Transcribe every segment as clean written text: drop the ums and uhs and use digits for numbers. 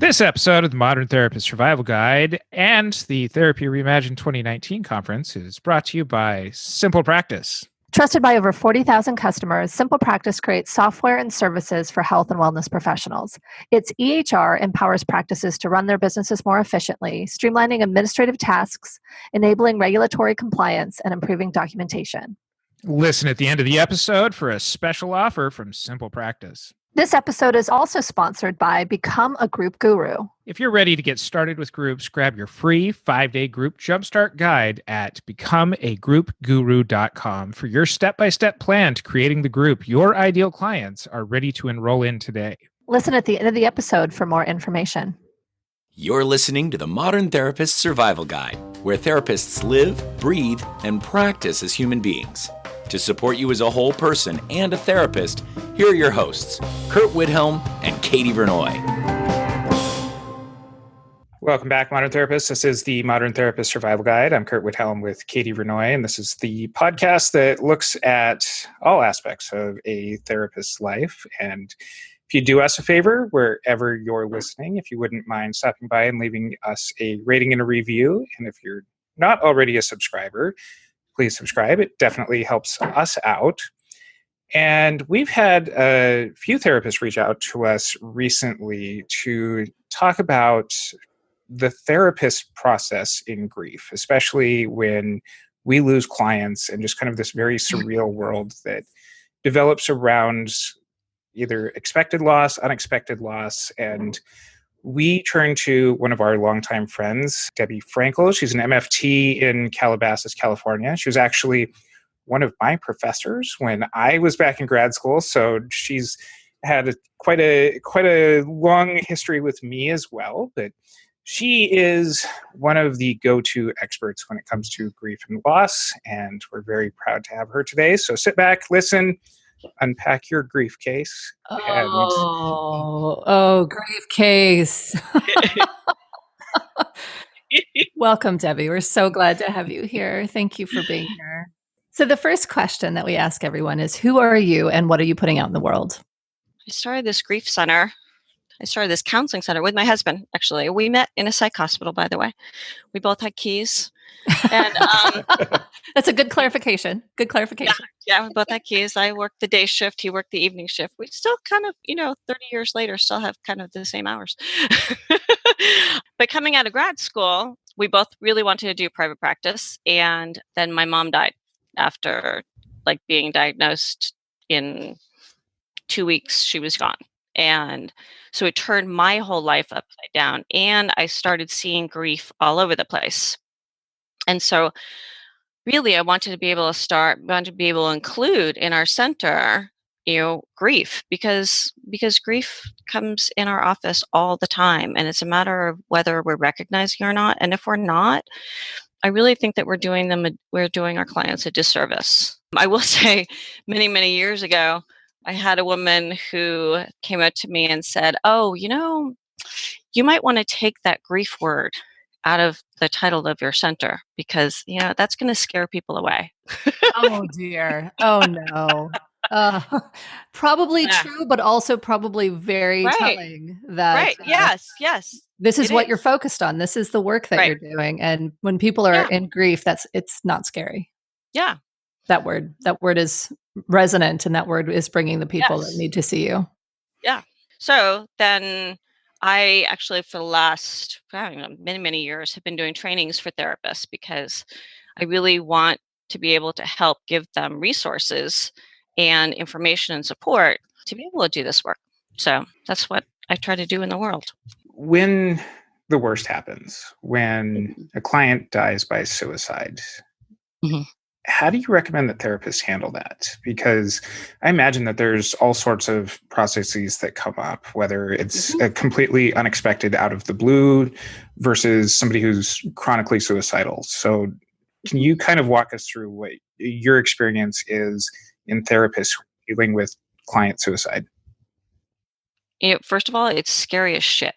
This episode of the Modern Therapist Survival Guide and the Therapy Reimagine 2019 conference is brought to you by Simple Practice. Trusted by over 40,000 customers, Simple Practice creates software and services for health and wellness professionals. Its EHR empowers practices to run their businesses more efficiently, streamlining administrative tasks, enabling regulatory compliance, and improving documentation. Listen at the end of the episode for a special offer from Simple Practice. This episode is also sponsored by Become a Group Guru. If you're ready to get started with groups, grab your free 5-day group jumpstart guide at becomeagroupguru.com for your step-by-step plan to creating the group your ideal clients are ready to enroll in today. Listen at the end of the episode for more information. You're listening to the Modern Therapist Survival Guide, where therapists live, breathe, and practice as human beings. To support you as a whole person and a therapist, here are your hosts, Curt Widhalm and Katie Vernoy. Welcome back, Modern Therapists. This is the Modern Therapist Survival Guide. I'm Curt Widhalm with Katie Vernoy, and this is the podcast that looks at all aspects of a therapist's life. And if you do us a favor, wherever you're listening, if you wouldn't mind stopping by and leaving us a rating and a review, and if you're not already a subscriber, please subscribe. It definitely helps us out. And we've had a few therapists reach out to us recently to talk about the therapist process in grief, especially when we lose clients and just kind of this very surreal world that develops around either expected loss, unexpected loss, and we turned to one of our longtime friends, Debi Frankle. She's an MFT in Calabasas, California. She was actually one of my professors when I was back in grad school. So she's had quite a long history with me as well. But she is one of the go-to experts when it comes to grief and loss, and we're very proud to have her today. So sit back, listen, unpack your grief case. Grief case. Welcome, Debbie. We're so glad to have you here. Thank you for being here. So the first question that we ask everyone is, who are you and what are you putting out in the world? I started this grief center. I started this counseling center with my husband, actually. We met in a psych hospital, by the way. We both had keys. And that's a good clarification. Good clarification. Yeah, we both had keys. I worked the day shift. He worked the evening shift. We still kind of, 30 years later, still have kind of the same hours. But coming out of grad school, we both really wanted to do private practice. And then my mom died after being diagnosed. In 2 weeks, she was gone. And so it turned my whole life upside down. And I started seeing grief all over the place. And so really, I wanted to be able to include in our center, grief, because grief comes in our office all the time. And it's a matter of whether we're recognizing or not. And if we're not, I really think that we're doing our clients a disservice. I will say many, many years ago, I had a woman who came up to me and said, "Oh, you might want to take that grief word out of the title of your center because, that's going to scare people away." Oh, dear. Oh, no. Probably true, but also probably very telling that. Right. Yes. This is what you're focused on. This is the work that you're doing. And when people are in grief, it's not scary. Yeah. That word is resonant, and that word is bringing the people that need to see you. Yeah. So then I actually, for the last many, many years, have been doing trainings for therapists because I really want to be able to help give them resources and information and support to be able to do this work. So that's what I try to do in the world. When the worst happens, when a client dies by suicide, how do you recommend that therapists handle that? Because I imagine that there's all sorts of processes that come up, whether it's a completely unexpected out of the blue versus somebody who's chronically suicidal. So can you kind of walk us through what your experience is in therapists dealing with client suicide? First of all, it's scary as shit.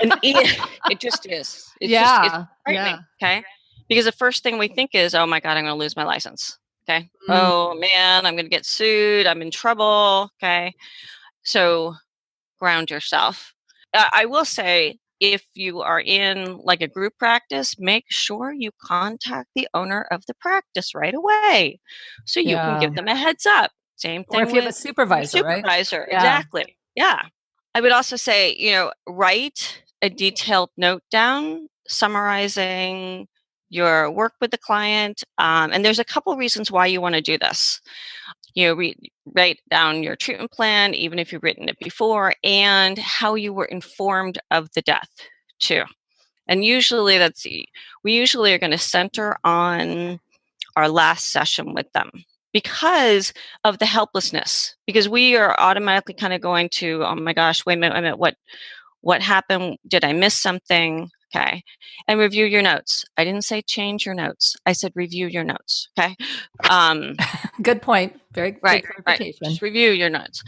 And it just is. It's frightening, okay? Because the first thing we think is, oh my God, I'm going to lose my license. Okay. Oh man, I'm going to get sued. I'm in trouble. Okay. So ground yourself. I will say, if you are in like a group practice, make sure you contact the owner of the practice right away so you can give them a heads up. Same thing Or if you have a with supervisor, your right? supervisor. Yeah. Exactly. Yeah. I would also say, write a detailed note down summarizing your work with the client. And there's a couple reasons why you want to do this. Write down your treatment plan, even if you've written it before, and how you were informed of the death too. And usually we usually are going to center on our last session with them because of the helplessness, because we are automatically kind of going to, oh my gosh, wait a minute, what happened? Did I miss something? Okay. And review your notes. I didn't say change your notes. I said review your notes. Okay. Good point. Very right, good right. clarification. Just review your notes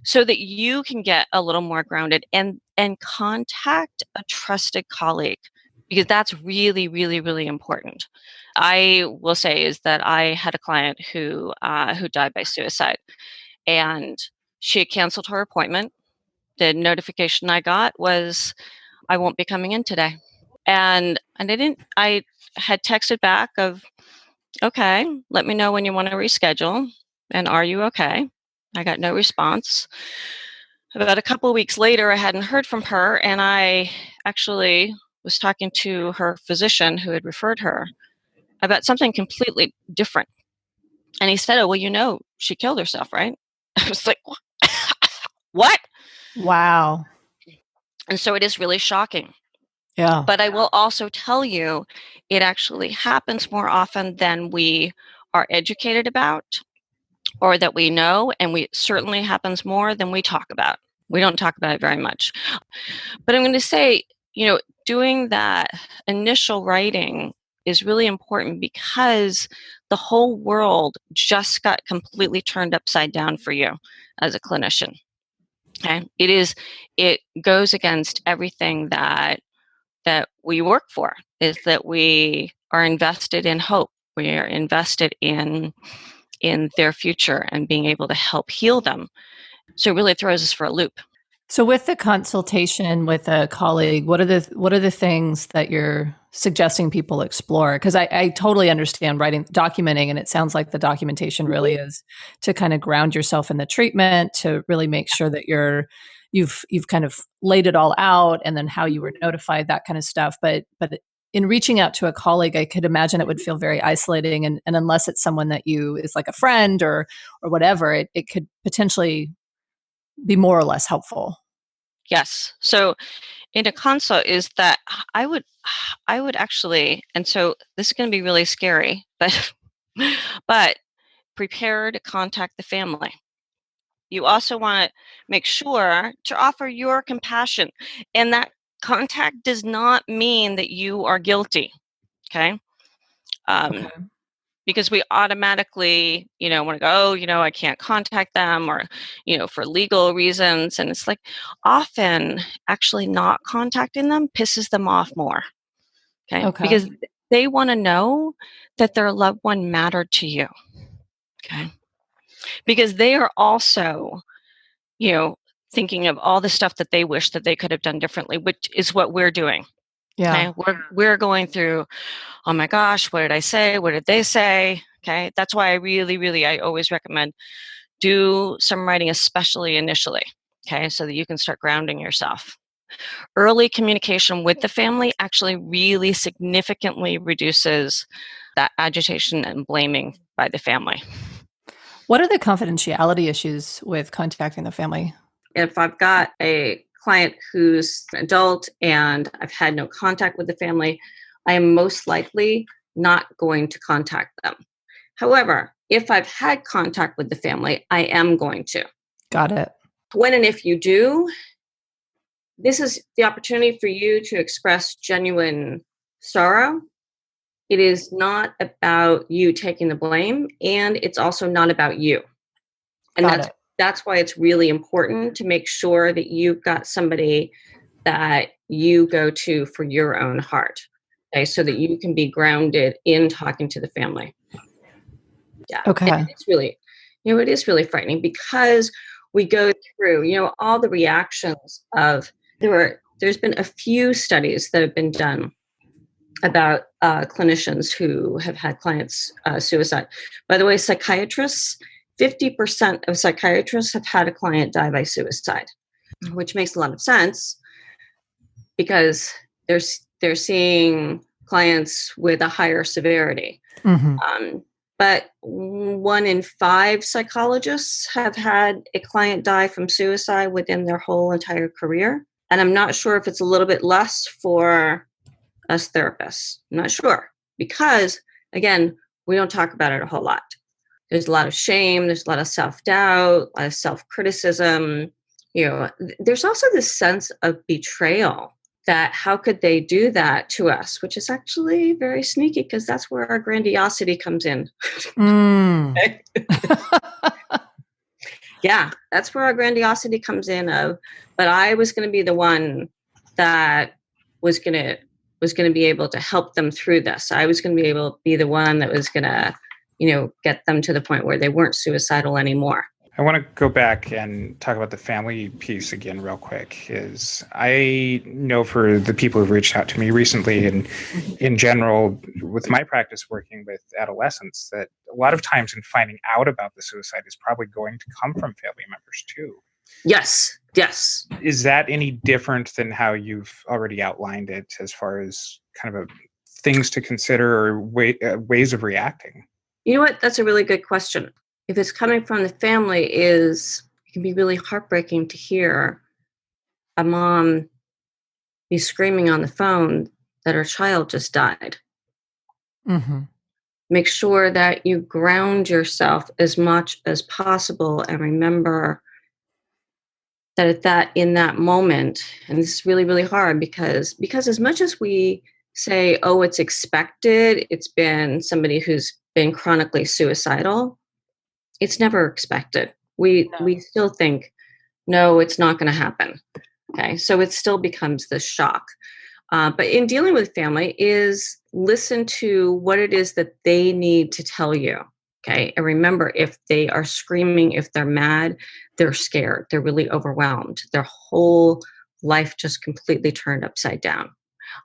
so that you can get a little more grounded and contact a trusted colleague, because that's really, really, really important. I will say is that I had a client who died by suicide, and she had canceled her appointment. The notification I got was, I won't be coming in today. And I had texted back of, okay, let me know when you want to reschedule. And are you okay? I got no response. About a couple of weeks later, I hadn't heard from her. And I actually was talking to her physician who had referred her about something completely different. And he said, oh, well, she killed herself, right? I was like, what? Wow. And so it is really shocking. Yeah. But I will also tell you, it actually happens more often than we are educated about or that we know, and it certainly happens more than we talk about. We don't talk about it very much. But I'm going to say, doing that initial writing is really important because the whole world just got completely turned upside down for you as a clinician. Okay? It goes against everything that we work for, is that we are invested in hope. We are invested in their future and being able to help heal them. So it really throws us for a loop. So with the consultation with a colleague, what are the things that you're suggesting people explore? Because I totally understand documenting, and it sounds like the documentation really is to kind of ground yourself in the treatment, to really make sure that you've kind of laid it all out, and then how you were notified, that kind of stuff. But in reaching out to a colleague, I could imagine it would feel very isolating, and unless it's someone that is like a friend or whatever, it could potentially be more or less helpful. Yes. So in a consult is that I would actually, and so this is going to be really scary, but prepare to contact the family. You also want to make sure to offer your compassion, and that contact does not mean that you are guilty. Okay. Okay. Because we automatically, want to go, I can't contact them, or, for legal reasons. And it's like, often actually not contacting them pisses them off more. Okay. Because they want to know that their loved one mattered to you. Okay. Because they are also, thinking of all the stuff that they wish that they could have done differently, which is what we're doing. Yeah. Okay? We're going through, oh my gosh, what did I say? What did they say? Okay. That's why I always recommend do some writing, especially initially. Okay. So that you can start grounding yourself. Early communication with the family actually really significantly reduces that agitation and blaming by the family. What are the confidentiality issues with contacting the family? If I've got a client who's an adult and I've had no contact with the family, I am most likely not going to contact them. However, if I've had contact with the family, I am going to. Got it. When and if you do, this is the opportunity for you to express genuine sorrow. It is not about you taking the blame, and it's also not about you. And that's why it's really important to make sure that you've got somebody that you go to for your own heart, okay, so that you can be grounded in talking to the family. Yeah. Okay. And it's really, it is really frightening because we go through, all the reactions of There's been a few studies that have been done about clinicians who have had clients suicide. By the way, 50% of psychiatrists have had a client die by suicide, which makes a lot of sense because they're seeing clients with a higher severity. Mm-hmm. But 1 in 5 psychologists have had a client die from suicide within their whole entire career. And I'm not sure if it's a little bit less for us therapists. I'm not sure because, again, we don't talk about it a whole lot. There's a lot of shame. There's a lot of self-doubt, a lot of self-criticism. There's also this sense of betrayal that how could they do that to us, which is actually very sneaky because that's where our grandiosity comes in. Yeah, that's where our grandiosity comes in but I was going to be the one that was going to be able to help them through this. I was going to be the one that was going to, get them to the point where they weren't suicidal anymore. I want to go back and talk about the family piece again real quick. I know for the people who've reached out to me recently and in general with my practice working with adolescents that a lot of times in finding out about the suicide is probably going to come from family members too. Yes. Is that any different than how you've already outlined it as far as kind of things to consider or ways of reacting? You know what? That's a really good question. If it's coming from the family, it can be really heartbreaking to hear a mom be screaming on the phone that her child just died. Mm-hmm. Make sure that you ground yourself as much as possible and remember that in that moment, and this is really, really hard because as much as we say, oh, it's expected, it's been somebody who's been chronically suicidal, it's never expected. We still think, no, it's not going to happen. Okay, so it still becomes this shock. But in dealing with family is listen to what it is that they need to tell you. Okay, and remember, if they are screaming, if they're mad, they're scared, they're really overwhelmed. Their whole life just completely turned upside down.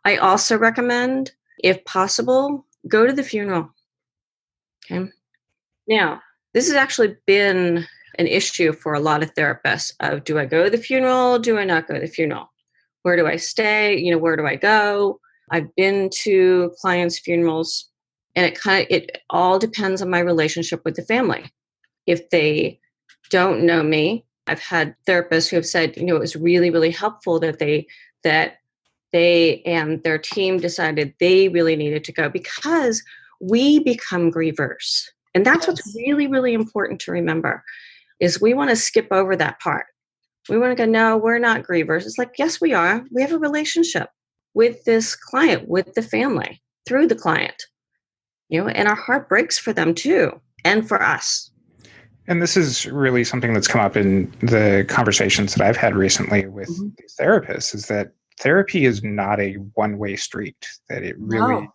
I also recommend, if possible, go to the funeral. Okay. Now, this has actually been an issue for a lot of therapists of, do I go to the funeral? Do I not go to the funeral? Where do I stay? Where do I go? I've been to clients' funerals, and it all depends on my relationship with the family. If they don't know me, I've had therapists who have said, it was really, really helpful that they and their team decided they really needed to go because we become grievers. And that's what's really, really important to remember is we want to skip over that part. We want to go, no, we're not grievers. It's like, yes, we are. We have a relationship with this client, with the family, through the client, and our heart breaks for them too, and for us. And this is really something that's come up in the conversations that I've had recently with these therapists is that therapy is not a one-way street, that it really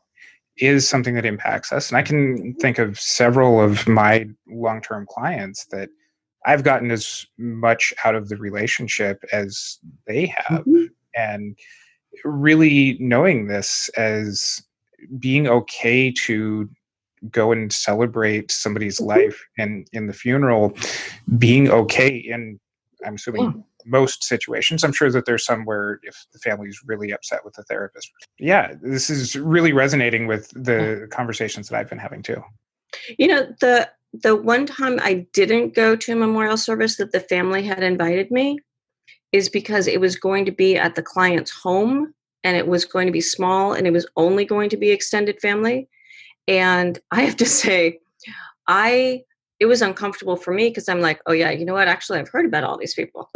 is something that impacts us. And I can think of several of my long-term clients that I've gotten as much out of the relationship as they have. And really knowing this as being okay to go and celebrate somebody's life and in the funeral, being okay in, I'm assuming, most situations. I'm sure that there's some where if the family's really upset with the therapist. Yeah, this is really resonating with the conversations that I've been having too. The one time I didn't go to a memorial service that the family had invited me is because it was going to be at the client's home and it was going to be small and it was only going to be extended family. And I have to say, it was uncomfortable for me because I'm like, oh yeah, you know what? Actually, I've heard about all these people.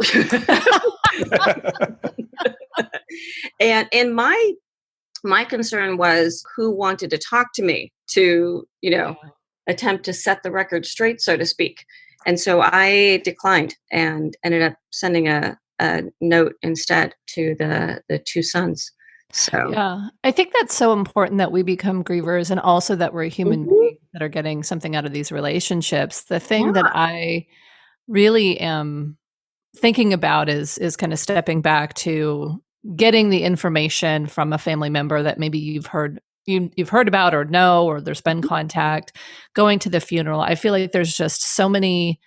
and my concern was who wanted to talk to me to, attempt to set the record straight, so to speak. And so I declined and ended up sending a note instead to the two sons. So yeah, I think that's so important that we become grievers and also that we're human beings that are getting something out of these relationships. The thing that I really am thinking about is kind of stepping back to getting the information from a family member that maybe you've heard about or know, or there's been contact, going to the funeral. I feel like there's just so many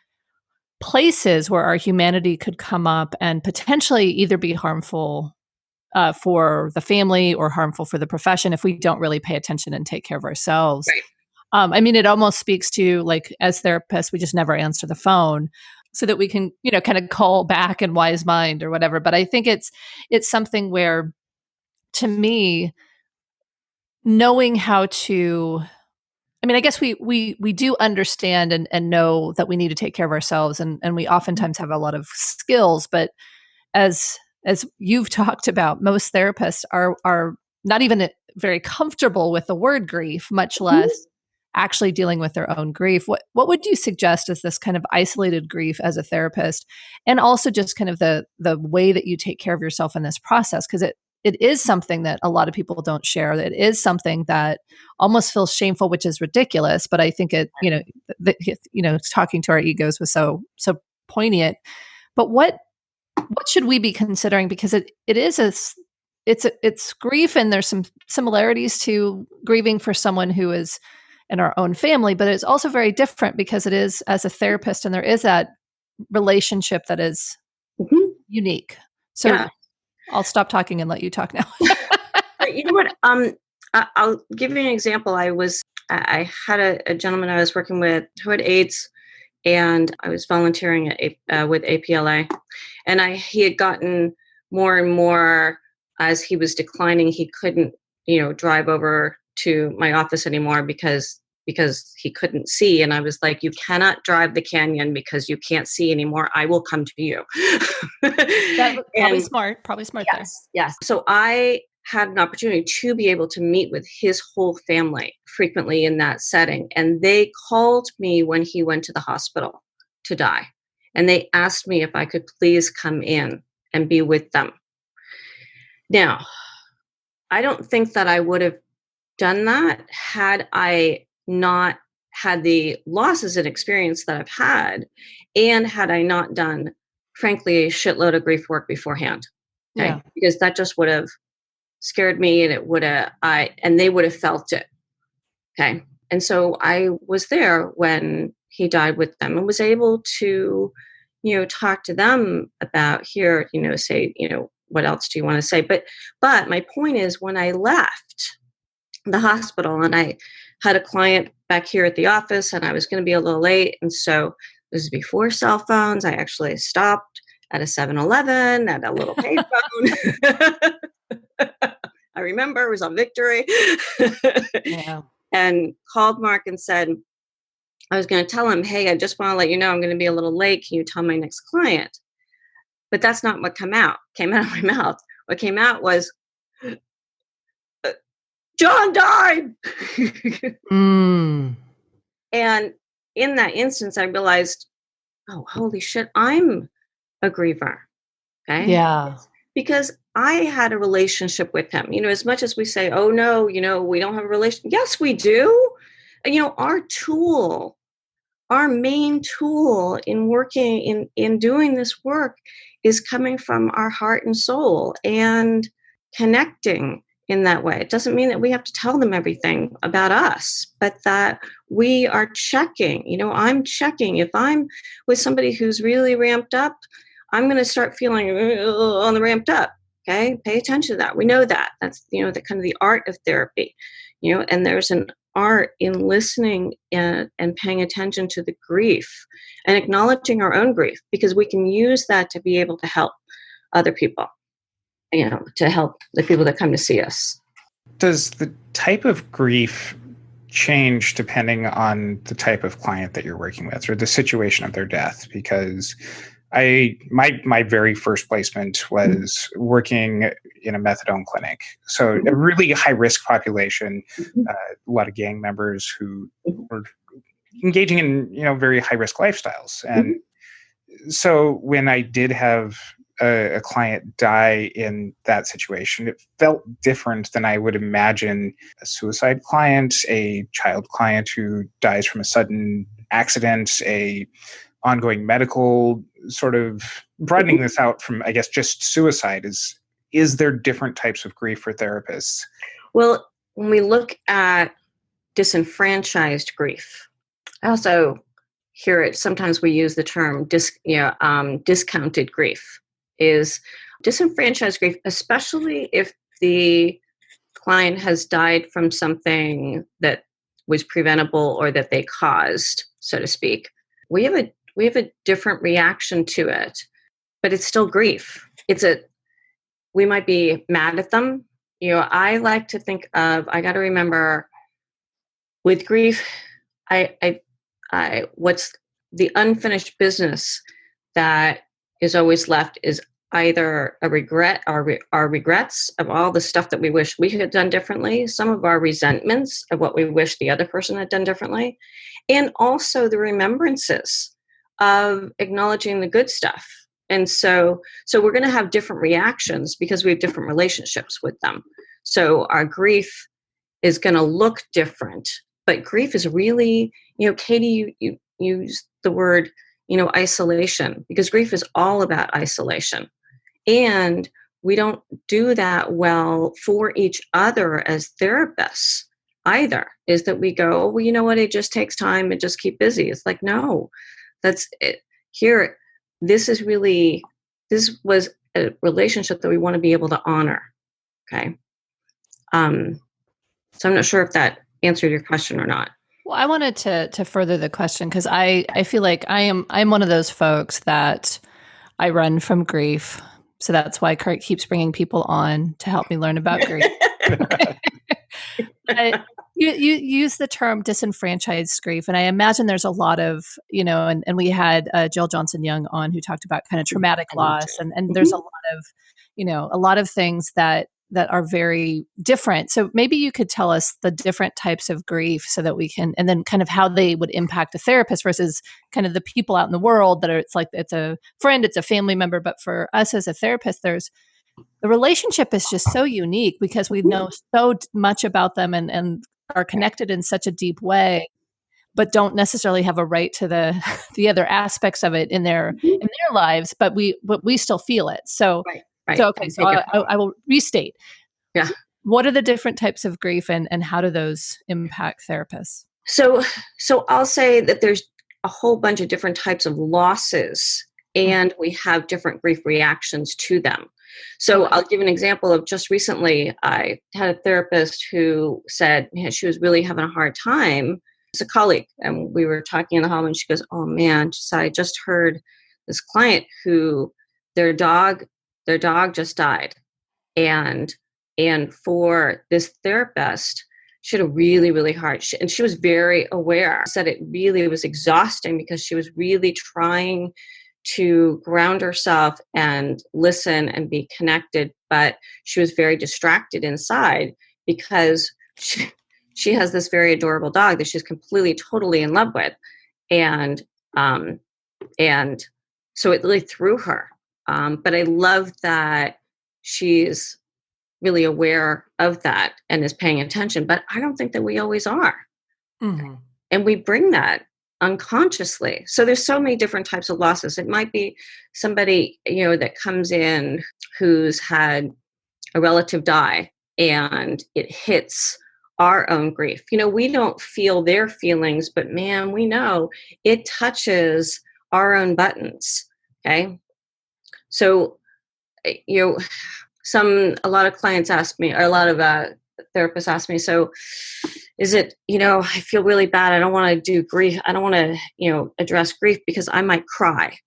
places where our humanity could come up and potentially either be harmful for the family or harmful for the profession if we don't really pay attention and take care of ourselves. Right. I mean, it almost speaks to, like, as therapists, we just never answer the phone so that we can, kind of call back in wise mind or whatever. But I think it's something where, to me, knowing how to, I mean, I guess we do understand and know that we need to take care of ourselves, and we oftentimes have a lot of skills, but as you've talked about, most therapists are not even very comfortable with the word grief, much less actually dealing with their own grief. What would you suggest as this kind of isolated grief as a therapist, and also just kind of the way that you take care of yourself in this process? Because it is something that a lot of people don't share. It is something that almost feels shameful, which is ridiculous. But I think talking to our egos was so poignant. But what should we be considering? Because it's grief, and there's some similarities to grieving for someone who is in our own family, but it's also very different because it is as a therapist, and there is that relationship that is unique. So yeah. I'll stop talking and let you talk now. You know what? I'll give you an example. I had a gentleman I was working with who had AIDS, and I was volunteering with APLA, and he had gotten more and more as he was declining. He couldn't, drive over to my office anymore because he couldn't see. And I was like, you cannot drive the canyon because you can't see anymore. I will come to you. Probably smart there. Yes. So I had an opportunity to be able to meet with his whole family frequently in that setting. And they called me when he went to the hospital to die. And they asked me if I could please come in and be with them. Now, I don't think that I would have done that had I not had the losses and experience that I've had, and had I not done, frankly, a shitload of grief work beforehand. Okay? Yeah. Because that just would have scared me, and and they would have felt it. Okay. And so I was there when he died with them, and was able to, talk to them about here, say, what else do you want to say? But my point is, when I left the hospital and I had a client back here at the office, and I was going to be a little late. And so this is before cell phones. I actually stopped at a 7-Eleven at a little payphone. I remember it was on Victory. Yeah. And called Mark and said, I was going to tell him, hey, I just want to let you know I'm going to be a little late. Can you tell my next client? But that's not what came out of my mouth. What came out was, John died. Mm. And in that instance, I realized, oh, holy shit, I'm a griever. Okay. Yeah. Because I had a relationship with him. As much as we say, oh no, we don't have a relationship. Yes, we do. Our main tool in working in doing this work is coming from our heart and soul and connecting in that way. It doesn't mean that we have to tell them everything about us, but that we are checking. I'm checking. If I'm with somebody who's really ramped up, I'm going to start feeling on the ramped up. Okay. Pay attention to that. We know that. That's, the kind of the art of therapy, and there's an art in listening and paying attention to the grief and acknowledging our own grief, because we can use that to be able to help other people, to help the people that come to see us. Does the type of grief change depending on the type of client that you're working with or the situation of their death? Because my very first placement was working in a methadone clinic. So a really high risk population, a lot of gang members who were engaging in, very high risk lifestyles. And so when I did have a client die in that situation, it felt different than I would imagine a suicide client, a child client who dies from a sudden accident, a ongoing medical sort of broadening this out from, I guess, just suicide, is there different types of grief for therapists? Well, when we look at disenfranchised grief, I also hear it, sometimes we use the term discounted grief. Is disenfranchised grief, especially if the client has died from something that was preventable or that they caused, so to speak. We have a different reaction to it, but it's still grief. We might be mad at them. I like to think of, I got to remember with grief, what's the unfinished business that is always left is either a regret, our regrets of all the stuff that we wish we had done differently, some of our resentments of what we wish the other person had done differently, and also the remembrances of acknowledging the good stuff. And so we're going to have different reactions because we have different relationships with them. So our grief is going to look different, but grief is really, Katie, you used the word, isolation, because grief is all about isolation. And we don't do that well for each other as therapists either, is that we go, well, you know what, it just takes time and just keep busy. It's like, no, that's it. Here, this was a relationship that we want to be able to honor. Okay. So I'm not sure if that answered your question or not. Well, I wanted to further the question because I feel like I'm one of those folks that I run from grief. So that's why Curt keeps bringing people on to help me learn about grief. You use the term disenfranchised grief, and I imagine there's a lot of, and we had Jill Johnson-Young on who talked about kind of traumatic loss, and there's a lot of things that are very different. So maybe you could tell us the different types of grief so that we can, and then kind of how they would impact a therapist versus kind of the people out in the world that are, it's like, it's a friend, it's a family member. But for us as a therapist, the relationship is just so unique because we know so much about them and are connected in such a deep way, but don't necessarily have a right to the other aspects of it in their lives, but we still feel it. So, Right. So, okay, so I will restate. Yeah. What are the different types of grief and how do those impact therapists? So I'll say that there's a whole bunch of different types of losses and we have different grief reactions to them. So I'll give an example of just recently, I had a therapist who said she was really having a hard time. It's a colleague, and we were talking in the hall and she goes, oh man, she said, I just heard this client who their dog just died. And for this therapist, she had a really, really hard, and she was very aware, said it really was exhausting because she was really trying to ground herself and listen and be connected, but she was very distracted inside because she has this very adorable dog that she's completely, totally in love with. And so it really threw her. But I love that she's really aware of that and is paying attention, but I don't think that we always are. Mm-hmm. And we bring that unconsciously. So there's so many different types of losses. It might be somebody, that comes in who's had a relative die and it hits our own grief. We don't feel their feelings, but man, we know it touches our own buttons. Okay. So, a lot of clients ask me, or a lot of therapists ask me, so is it, I feel really bad. I don't want to do grief. I don't want to, address grief because I might cry.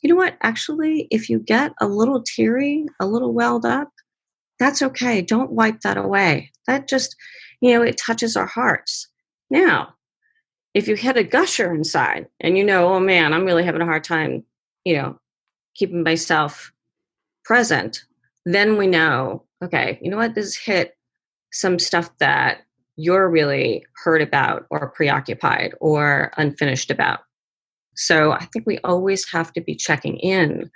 You know what? Actually, if you get a little teary, a little welled up, that's okay. Don't wipe that away. That just, it touches our hearts. Now, if you hit a gusher inside and oh man, I'm really having a hard time, keeping myself present, then we know, okay, you know what, this hit some stuff that you're really hurt about or preoccupied or unfinished about. So I think we always have to be checking in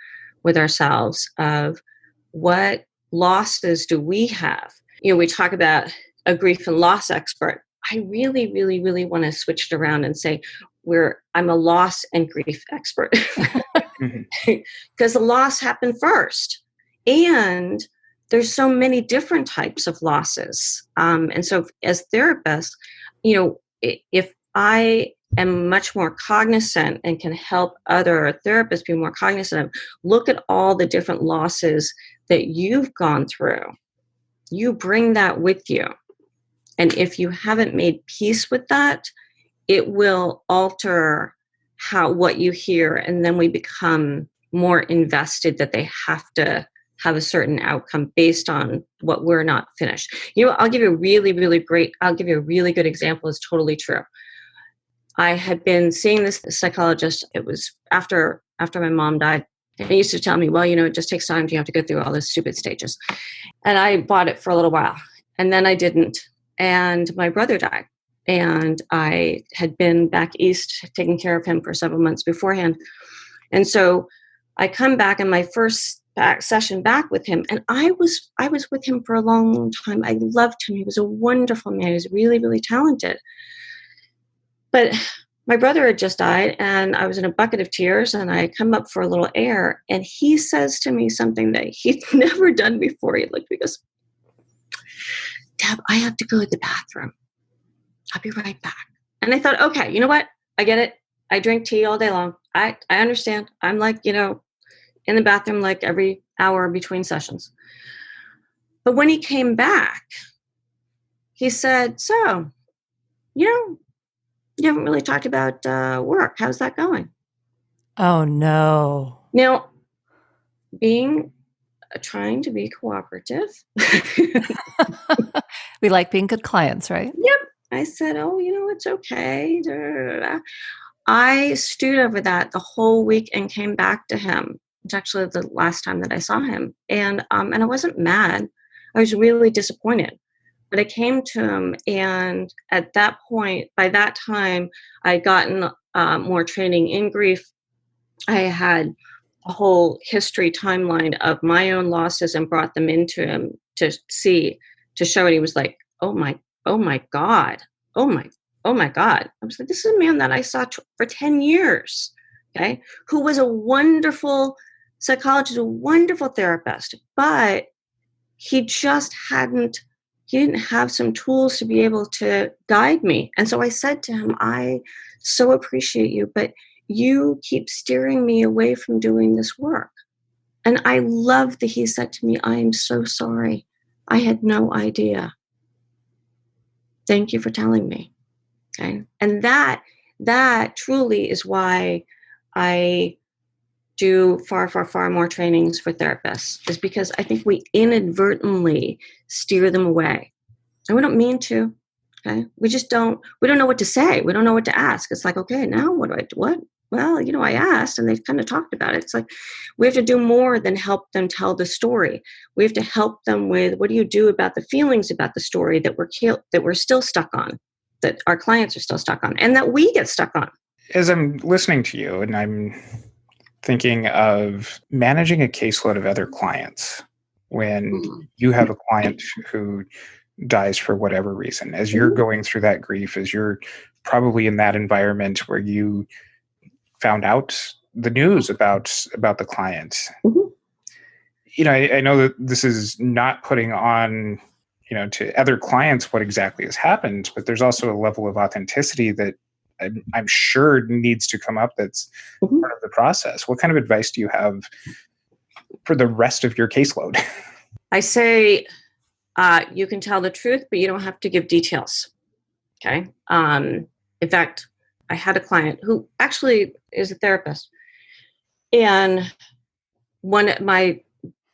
with ourselves of what losses do we have? We talk about a grief and loss expert. I really, really, really want to switch it around and say I'm a loss and grief expert. because the loss happened first. And there's so many different types of losses. And so as therapists, if I am much more cognizant and can help other therapists be more cognizant of, look at all the different losses that you've gone through. You bring that with you. And if you haven't made peace with that, it will alter what you hear. And then we become more invested that they have to have a certain outcome based on what we're not finished. I'll give you a really good example. It's totally true. I had been seeing this psychologist. It was after my mom died. And he used to tell me, well, it just takes time. You have to go through all those stupid stages. And I bought it for a little while. And then I didn't. And my brother died. And I had been back east taking care of him for several months beforehand. And so I come back in my first session back with him. And I was with him for a long time. I loved him. He was a wonderful man. He was really, really talented. But my brother had just died, and I was in a bucket of tears, and I come up for a little air, and he says to me something that he'd never done before. He looked at me and goes, Deb, I have to go to the bathroom. I'll be right back. And I thought, okay, you know what? I get it. I drink tea all day long. I understand. I'm like, in the bathroom like every hour between sessions. But when he came back, he said, so, you haven't really talked about work. How's that going? Oh, no. Now, trying to be cooperative. We like being good clients, right? Yep. I said, oh, it's okay. Da, da, da. I stewed over that the whole week and came back to him. It's actually the last time that I saw him. And I wasn't mad. I was really disappointed. But I came to him, and at that point, by that time, I'd gotten more training in grief. I had a whole history timeline of my own losses and brought them into him to show it. He was like, oh my God. Oh my God. I was like, this is a man that I saw for 10 years, okay, who was a wonderful psychologist, a wonderful therapist, but he just he didn't have some tools to be able to guide me. And so I said to him, I so appreciate you, but you keep steering me away from doing this work. And I love that he said to me, I am so sorry. I had no idea. Thank you for telling me. Okay. And that truly is why I do far, far, far more trainings for therapists, is because I think we inadvertently steer them away. And we don't mean to. Okay. We don't know what to say. We don't know what to ask. It's like, okay, now what do I do? What? Well, I asked, and they've kind of talked about it. It's like, we have to do more than help them tell the story. We have to help them with, what do you do about the feelings about the story that we're still stuck on, that our clients are still stuck on, and that we get stuck on. As I'm listening to you, and I'm thinking of managing a caseload of other clients when you have a client who dies for whatever reason, as you're going through that grief, as you're probably in that environment where you found out the news about the client. I know that this is not putting on, to other clients what exactly has happened, but there's also a level of authenticity that I'm sure needs to come up that's part of the process. What kind of advice do you have for the rest of your caseload? I say you can tell the truth, but you don't have to give details. Okay. In fact, I had a client who actually is a therapist, and my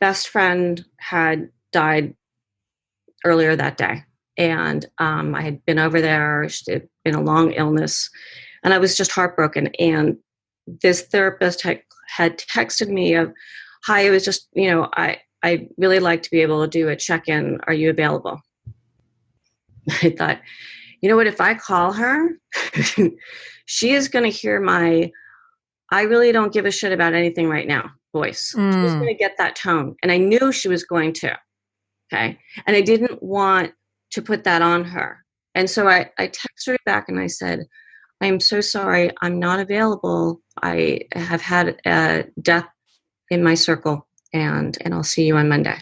best friend had died earlier that day. And I had been over there. It had been a long illness, and I was just heartbroken. And this therapist had texted me of, hi, it was just, I'd really like to be able to do a check-in. Are you available? I thought, you know what, if I call her, she is going to hear my, I really don't give a shit about anything right now voice. She's going to get that tone. And I knew she was going to. Okay. And I didn't want to put that on her. And so I texted her back and I said, I'm so sorry. I'm not available. I have had a death in my circle, and I'll see you on Monday.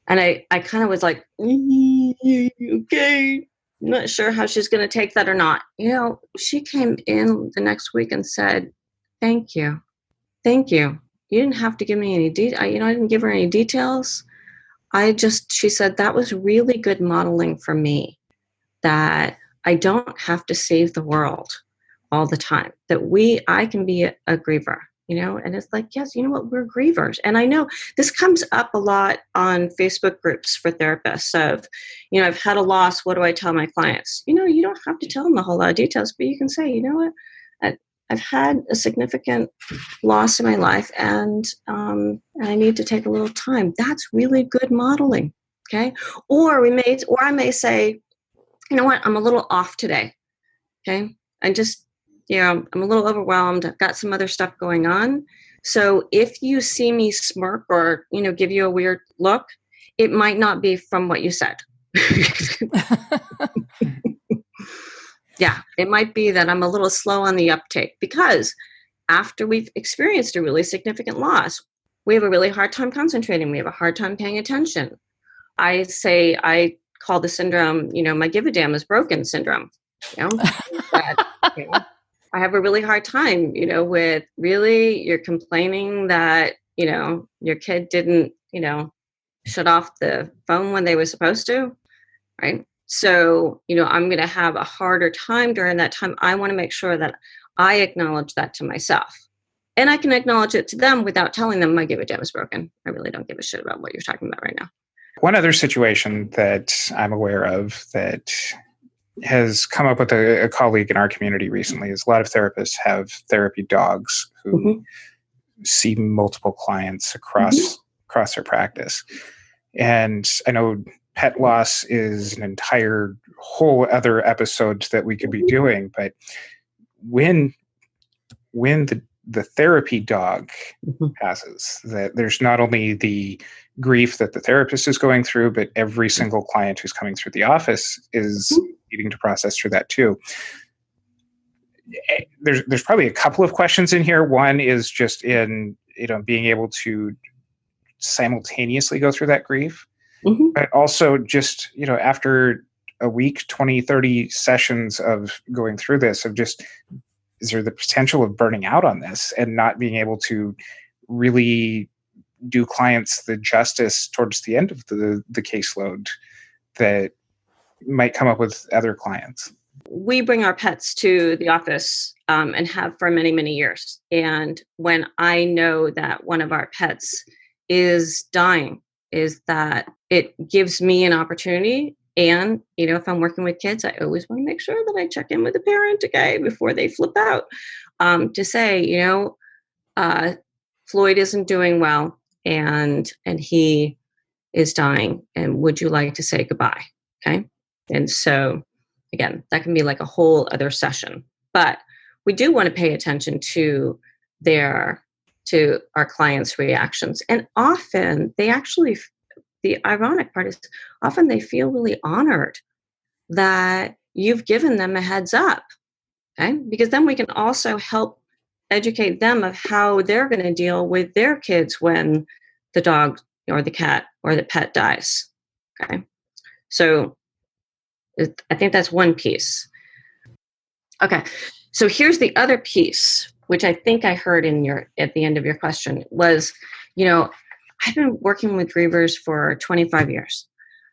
And I kind of was like, okay, I'm not sure how she's going to take that or not. She came in the next week and said, thank you. Thank you. You didn't have to give me any I didn't give her any details. She said, that was really good modeling for me, that I don't have to save the world all the time, that I can be a griever, and it's like, yes, you know what, we're grievers. And I know this comes up a lot on Facebook groups for therapists of, I've had a loss. What do I tell my clients? You don't have to tell them a whole lot of details, but you can say, you know what, I've had a significant loss in my life, and I need to take a little time. That's really good modeling. Okay. Or I may say, you know what, I'm a little off today. Okay. I'm a little overwhelmed. I've got some other stuff going on. So if you see me smirk or, give you a weird look, it might not be from what you said. Yeah, it might be that I'm a little slow on the uptake, because after we've experienced a really significant loss, we have a really hard time concentrating. We have a hard time paying attention. I call the syndrome, my give a damn is broken syndrome. That, I have a really hard time, with really, you're complaining that, your kid didn't, shut off the phone when they were supposed to, right? So, I'm going to have a harder time during that time. I want to make sure that I acknowledge that to myself. And I can acknowledge it to them without telling them my give a damn is broken. I really don't give a shit about what you're talking about right now. One other situation that I'm aware of that has come up with a colleague in our community recently is a lot of therapists have therapy dogs who see multiple clients across their practice. And I know pet loss is an entire whole other episode that we could be doing, but when the therapy dog passes, that there's not only the grief that the therapist is going through, but every single client who's coming through the office is needing to process through that too. There's probably a couple of questions in here. One is just in, being able to simultaneously go through that grief, but also just, after a week, 20, 30 sessions of going through this, is there the potential of burning out on this and not being able to really do clients the justice towards the end of the caseload that might come up with other clients? We bring our pets to the office and have for many, many years. And when I know that one of our pets is dying, is that it gives me an opportunity. And, if I'm working with kids, I always want to make sure that I check in with the parent, okay, before they flip out, to say, Floyd isn't doing well and he is dying. And would you like to say goodbye? Okay. And so, again, that can be like a whole other session. But we do want to pay attention to our clients' reactions. And often the ironic part is often they feel really honored that you've given them a heads up, okay? Because then we can also help educate them of how they're going to deal with their kids when the dog or the cat or the pet dies, okay? So I think that's one piece. Okay, so here's the other piece, which I think I heard at the end of your question was, I've been working with grievers for 25 years.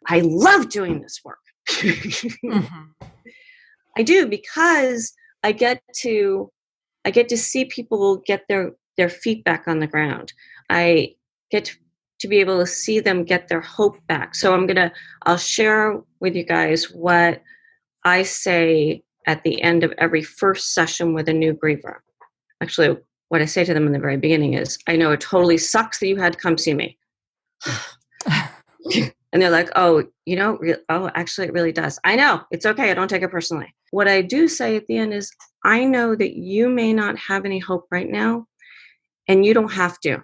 I love doing this work. I do, because I get to see people get their feet back on the ground. I get to be able to see them get their hope back. So I'll share with you guys what I say at the end of every first session with a new griever. Actually, what I say to them in the very beginning is, I know it totally sucks that you had to come see me. And they're like, oh, actually it really does. I know, it's okay. I don't take it personally. What I do say at the end is, I know that you may not have any hope right now, and you don't have to.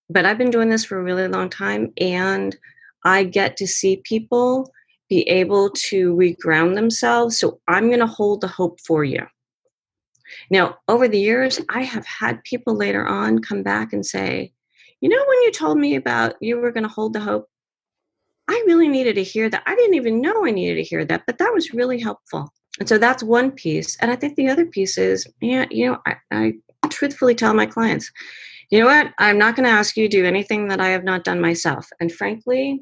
But I've been doing this for a really long time, and I get to see people be able to reground themselves. So I'm going to hold the hope for you. Now, over the years, I have had people later on come back and say, when you told me about you were going to hold the hope, I really needed to hear that. I didn't even know I needed to hear that, but that was really helpful. And so that's one piece. And I think the other piece is, I truthfully tell my clients, you know what? I'm not going to ask you to do anything that I have not done myself. And frankly,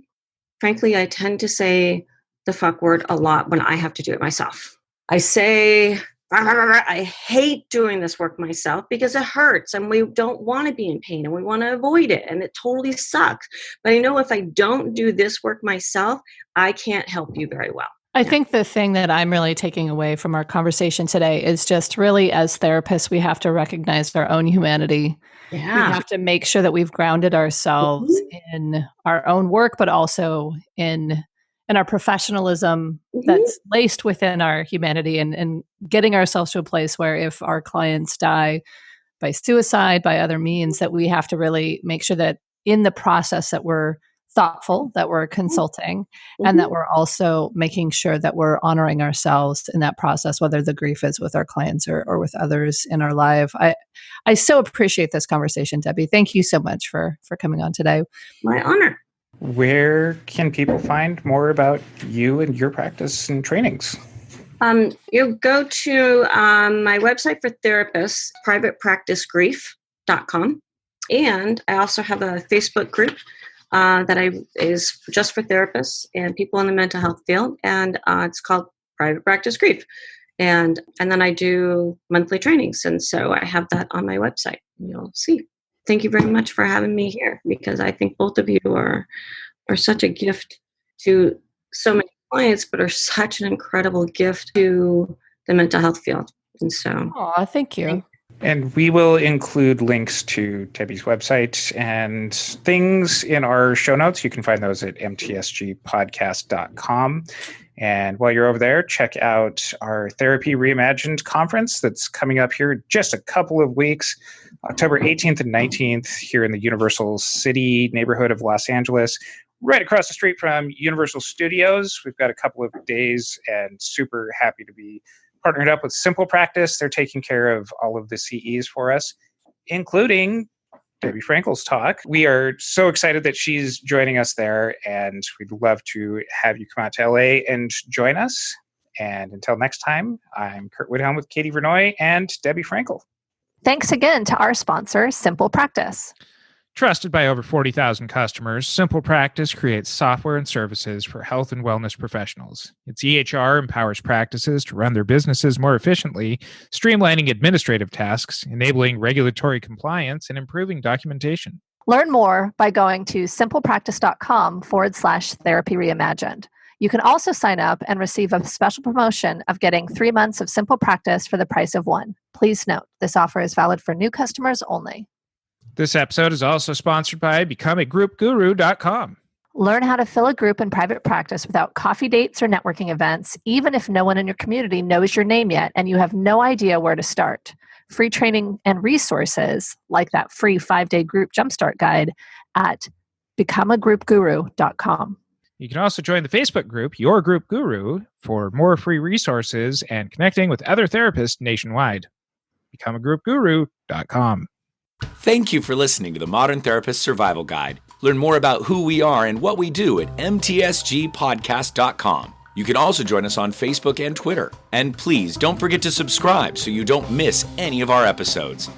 I tend to say the fuck word a lot when I have to do it myself. I say, I hate doing this work myself because it hurts and we don't want to be in pain and we want to avoid it and it totally sucks. But I know if I don't do this work myself, I can't help you very well. I think the thing that I'm really taking away from our conversation today is just really, as therapists, we have to recognize our own humanity. Yeah. We have to make sure that we've grounded ourselves in our own work, but also in our professionalism that's laced within our humanity, and getting ourselves to a place where if our clients die by suicide, by other means, that we have to really make sure that in the process that we're thoughtful, that we're consulting, and that we're also making sure that we're honoring ourselves in that process, whether the grief is with our clients or with others in our life. I so appreciate this conversation, Debi. Thank you so much for coming on today. My honor. Where can people find more about you and your practice and trainings? You go to my website for therapists, privatepracticegrief.com. And I also have a Facebook group that is just for therapists and people in the mental health field. And it's called Private Practice Grief. And then I do monthly trainings. And so I have that on my website. You'll see. Thank you very much for having me here, because I think both of you are such a gift to so many clients, but are such an incredible gift to the mental health field. And so, thank you. And we will include links to Debi's website and things in our show notes. You can find those at mtsgpodcast.com. And while you're over there, check out our Therapy Reimagined conference that's coming up here in just a couple of weeks, October 18th and 19th, here in the Universal City neighborhood of Los Angeles, right across the street from Universal Studios. We've got a couple of days and super happy to be partnered up with Simple Practice. They're taking care of all of the CEs for us, including Debi Frankle's talk. We are so excited that she's joining us there, and we'd love to have you come out to LA and join us. And until next time, I'm Curt Widhalm with Katie Vernoy and Debi Frankle. Thanks again to our sponsor, Simple Practice. Trusted by over 40,000 customers, Simple Practice creates software and services for health and wellness professionals. Its EHR empowers practices to run their businesses more efficiently, streamlining administrative tasks, enabling regulatory compliance, and improving documentation. Learn more by going to simplepractice.com/therapy reimagined. You can also sign up and receive a special promotion of getting 3 months of Simple Practice for the price of one. Please note, this offer is valid for new customers only. This episode is also sponsored by becomeagroupguru.com. Learn how to fill a group in private practice without coffee dates or networking events, even if no one in your community knows your name yet and you have no idea where to start. Free training and resources, like that free 5-day group jumpstart guide, at becomeagroupguru.com. You can also join the Facebook group, Your Group Guru, for more free resources and connecting with other therapists nationwide. becomeagroupguru.com. Thank you for listening to the Modern Therapist Survival Guide. Learn more about who we are and what we do at mtsgpodcast.com. You can also join us on Facebook and Twitter. And please don't forget to subscribe so you don't miss any of our episodes.